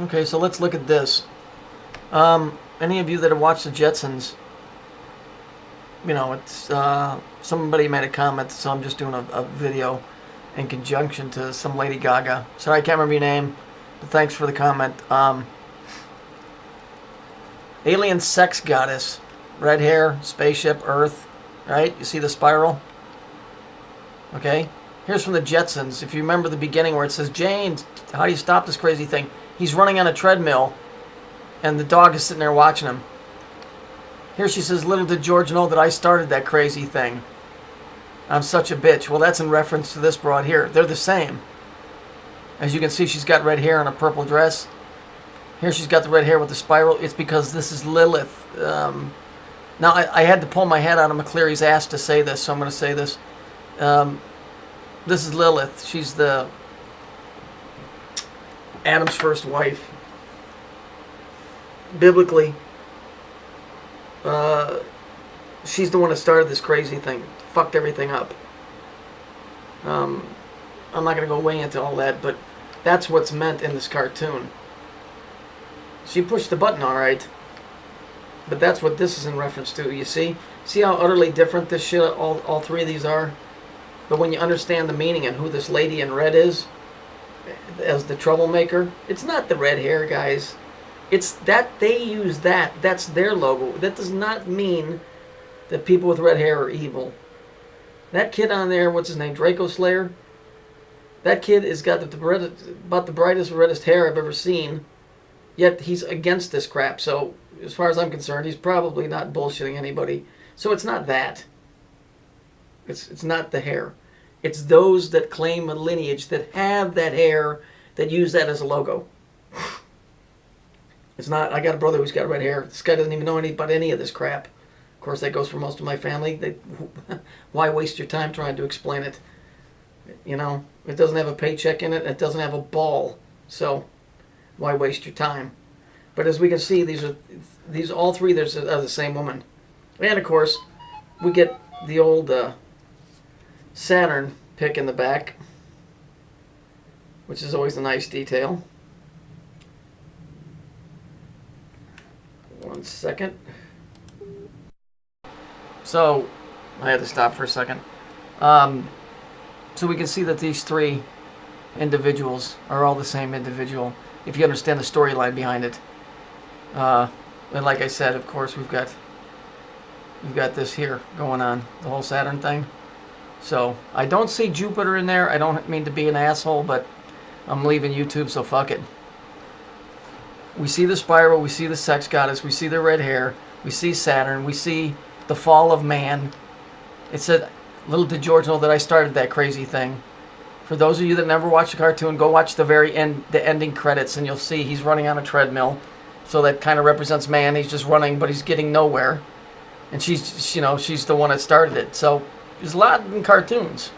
Okay, so let's look at this. Any of you that have watched the Jetsons, you know, it's somebody made a comment, so I'm just doing a video in conjunction to some Lady Gaga. Sorry, I can't remember your name, but thanks for the comment. Alien sex goddess, red hair, spaceship, Earth, right? You see the spiral? Okay. Here's from the Jetsons. If you remember the beginning where it says, Jane, how do you stop this crazy thing? He's running on a treadmill, and the dog is sitting there watching him. Here she says, little did George know that I started that crazy thing. I'm such a bitch. Well, that's in reference to this broad here. They're the same. As you can see, she's got red hair and a purple dress. Here she's got the red hair with the spiral. It's because this is Lilith. Now, I had to pull my head out of McCleary's ass to say this, so I'm going to say this. This is Lilith. She's the Adam's first wife. Biblically, she's the one that started this crazy thing. Fucked everything up. I'm not going to go way into all that, but that's what's meant in this cartoon. She pushed the button all right, but that's what this is in reference to. You see? See how utterly different this shit, all three of these are? But when you understand the meaning and who this lady in red is, as the troublemaker, it's not the red hair, guys. It's that they use that. That's their logo. That does not mean that people with red hair are evil. That kid on there, what's his name, Draco Slayer? That kid has got about the brightest, reddest hair I've ever seen. Yet he's against this crap. So as far as I'm concerned, he's probably not bullshitting anybody. So it's not that. It's not the hair. It's those that claim a lineage that have that hair that use that as a logo. It's not, I got a brother who's got red hair. This guy doesn't even know about any of this crap. Of course, that goes for most of my family. Why waste your time trying to explain it? You know, it doesn't have a paycheck in it. It doesn't have a ball. So why waste your time? But as we can see, these all three are the same woman. And of course, we get the old Saturn pick in the back, which is always a nice detail. One second. So, I had to stop for a second. So we can see that these three individuals are all the same individual, if you understand the storyline behind it. And like I said, of course, we've got this here going on, the whole Saturn thing. So, I don't see Jupiter in there. I don't mean to be an asshole, but I'm leaving YouTube, so fuck it. We see the spiral, we see the sex goddess, we see the red hair, we see Saturn, we see the fall of man. It said, little did George know that I started that crazy thing. For those of you that never watched the cartoon, go watch the very end, the ending credits, and you'll see he's running on a treadmill. So that kind of represents man. He's just running, but he's getting nowhere. And she's, you know, she's the one that started it. So there's a lot in cartoons.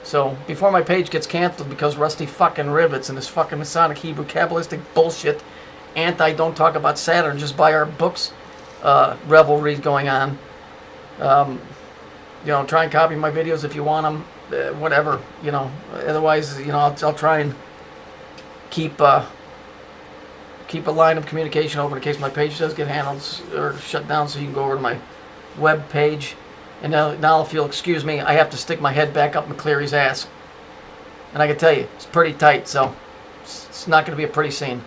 So before my page gets canceled because Rusty fucking Rivets and this fucking Masonic Hebrew Kabbalistic bullshit, don't talk about Saturn, just buy our books, revelries going on. You know, try and copy my videos if you want them, whatever, you know. Otherwise, you know, I'll try and keep a line of communication open in case my page does get handled or shut down, so you can go over to my web page. And now if you'll excuse me, I have to stick my head back up McCleary's ass. And I can tell you, it's pretty tight, so it's not going to be a pretty scene.